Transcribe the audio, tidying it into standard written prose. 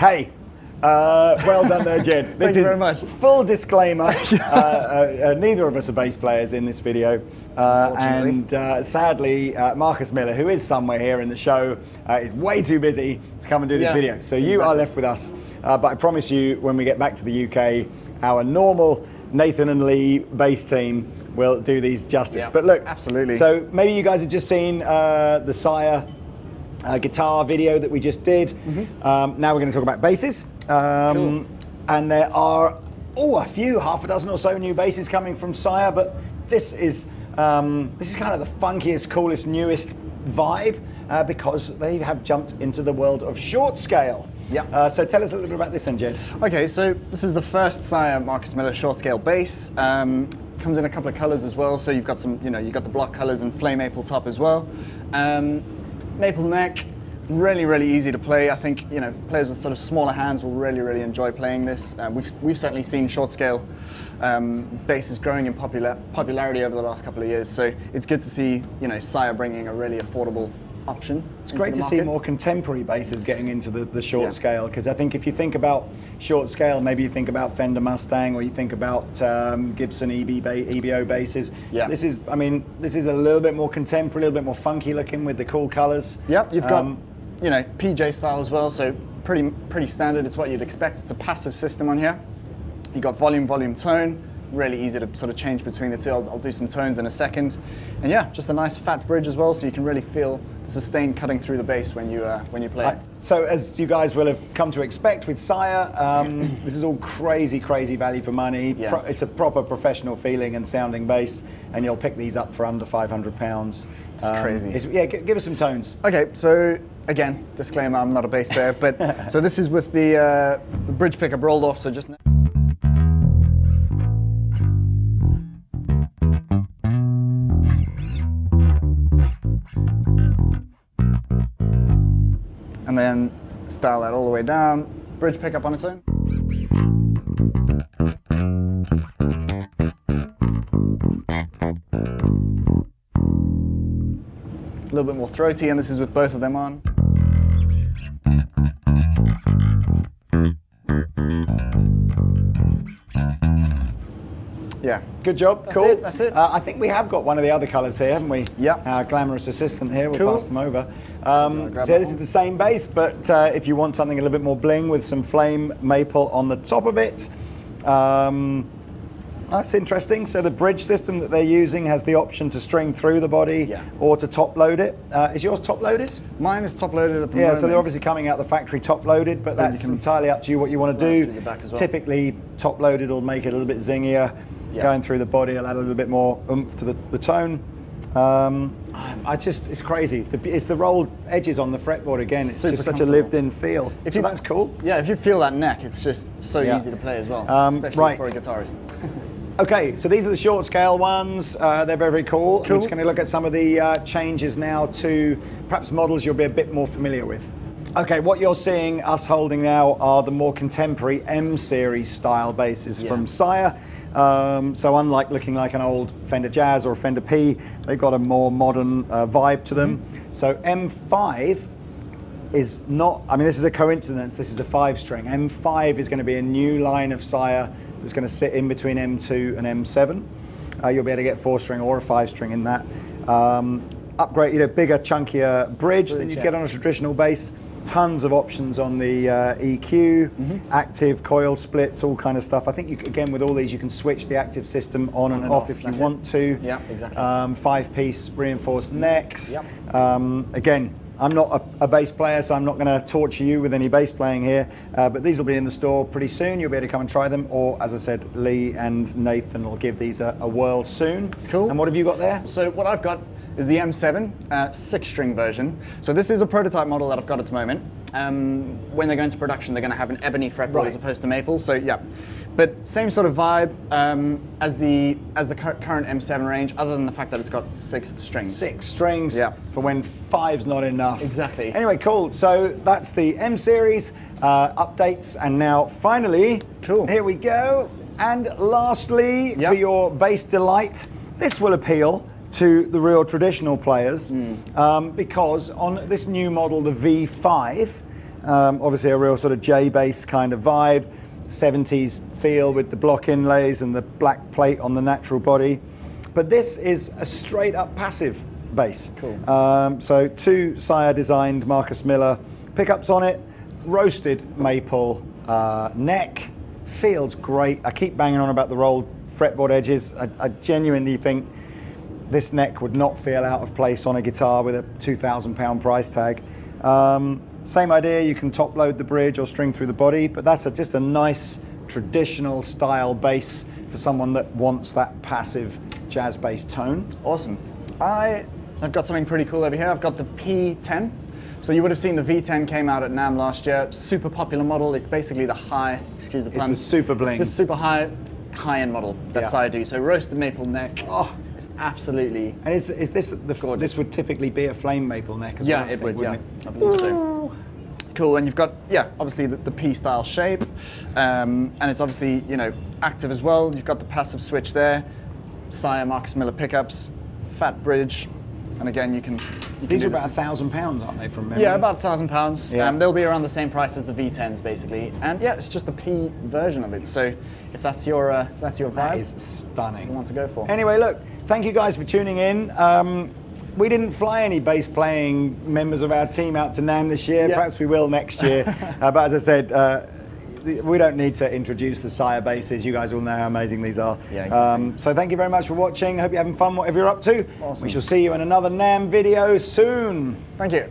Hey, well done there, Jed. Thank you very much. Full disclaimer, neither of us are bass players in this video. And sadly, Marcus Miller, who is somewhere here in the show, is way too busy to come and do this video. So you are left with us. But I promise you, when we get back to the UK, our normal Nathan and Lee bass team will do these justice. Yeah, but look, absolutely. So maybe you guys have just seen the Sire guitar video that we just did. Now we're going to talk about basses. Cool. And there are half a dozen or so new basses coming from Sire, but this is kind of the funkiest, coolest, newest vibe because they have jumped into the world of short scale. Yeah. So tell us a little bit about this then, Jed. Okay, so this is the first Sire Marcus Miller short scale bass. Comes in a couple of colors as well. So you've got some, you've got the block colors and flame maple top as well. Maple neck, really easy to play. I think players with sort of smaller hands will really enjoy playing this. We've certainly seen short scale basses growing in popularity over the last couple of years. So it's good to see Sire bringing a really affordable option. It's great to see more contemporary basses getting into the short scale, because I think if you think about short scale, maybe you think about Fender Mustang or you think about Gibson EBO basses. Yeah. This is a little bit more contemporary, a little bit more funky looking with the cool colors. Yep, you've got PJ style as well, so pretty standard. It's what you'd expect. It's a passive system on here. You've got volume, tone. Really easy to sort of change between the two. I'll do some tones in a second. And yeah, just a nice fat bridge as well, so you can really feel the sustain cutting through the bass when you play it. So as you guys will have come to expect with Sire, this is all crazy value for money. Yeah. It's a proper professional feeling and sounding bass, and you'll pick these up for under £500. It's crazy. Give us some tones. Okay, so again, disclaimer, I'm not a bass player, but so this is with the bridge pickup rolled off, so just and then style that all the way down, bridge pickup on its own. A little bit more throaty, and this is with both of them on. Yeah. Good job. Cool. That's it. I think we have got one of the other colours here, haven't we? Yeah. Our glamorous assistant here. We'll Cool. pass them over. So this is the same bass, but if you want something a little bit more bling with some flame maple on the top of it, that's interesting. So the bridge system that they're using has the option to string through the body or to top load it. Is yours top loaded? Mine is top loaded at the moment. Yeah, so they're obviously coming out the factory top loaded, but that's entirely up to you what you want to do. The back as well. Typically, top loaded will make it a little bit zingier. Going through the body, it'll add a little bit more oomph to the tone. It's crazy. It's the rolled edges on the fretboard again. It's Super just such a lived-in feel. So that's cool. Yeah, if you feel that neck, it's just so easy to play as well, especially for a guitarist. Okay, so these are the short scale ones. They're very cool. I'm just going to look at some of the changes now to perhaps models you'll be a bit more familiar with. Okay, what you're seeing us holding now are the more contemporary M series style basses from Sire. So unlike looking like an old Fender Jazz or a Fender P, they've got a more modern vibe to them. So M5 is not, this is a coincidence, this is a 5-string. M5 is going to be a new line of Sire that's going to sit in between M2 and M7. You'll be able to get 4-string or a 5-string in that. Upgrade, bigger, chunkier bridge than you'd get on a traditional bass. Tons of options on the EQ, active coil splits, all kind of stuff. I think again with all these you can switch the active system on and off if you want to. Yeah, exactly. 5-piece reinforced necks. Again, I'm not a bass player, so I'm not going to torture you with any bass playing here, but these will be in the store pretty soon. You'll be able to come and try them, or as I said, Lee and Nathan will give these a whirl soon. Cool. And what have you got there? So what I've got is the M7 6-string version. So this is a prototype model that I've got at the moment. When they go into production, they're going to have an ebony fretboard as opposed to maple. So yeah, but same sort of vibe as the current M7 range, other than the fact that it's got 6 strings. 6 strings. Yeah. For when 5's not enough. Exactly. Anyway, cool. So that's the M series updates, and now finally, here we go. And lastly, for your bass delight, this will appeal to the real traditional players because on this new model, the V5, Obviously a real sort of J bass kind of vibe, 70s feel with the block inlays and the black plate on the natural body. But this is a straight up passive bass. Cool. So 2 Sire designed Marcus Miller pickups on it, roasted maple neck, feels great. I keep banging on about the rolled fretboard edges. I genuinely think this neck would not feel out of place on a guitar with a £2,000 price tag. Same idea, you can top load the bridge or string through the body, but that's just a nice traditional style bass for someone that wants that passive jazz bass tone. Awesome. I've got something pretty cool over here. I've got the P10. So you would have seen the V10 came out at NAMM last year. Super popular model. It's basically the high, excuse the pun. It's the super bling. It's the super high-end model that Sire do. So roasted maple neck. Oh, it's absolutely. and is this gorgeous. This would typically be a flame maple neck as well? Yeah, it would. wouldn't I believe so. Cool, and you've got obviously the P-style shape, and it's obviously active as well. You've got the passive switch there, Sire Marcus Miller pickups, fat bridge, and again you can. These are about £1,000, aren't they, from memory? Yeah, about £1,000. Yeah. They'll be around the same price as the V10s, basically. And yeah, it's just a P version of it. So if that's your vibe, That is that's stunning. what you want to go for. Anyway, look, thank you guys for tuning in. We didn't fly any bass playing members of our team out to NAMM this year. Yeah. Perhaps we will next year. But as I said, we don't need to introduce the Sire basses. You guys all know how amazing these are. Yeah, exactly. So thank you very much for watching. Hope you're having fun, whatever you're up to. Awesome. We shall see you in another NAMM video soon. Thank you.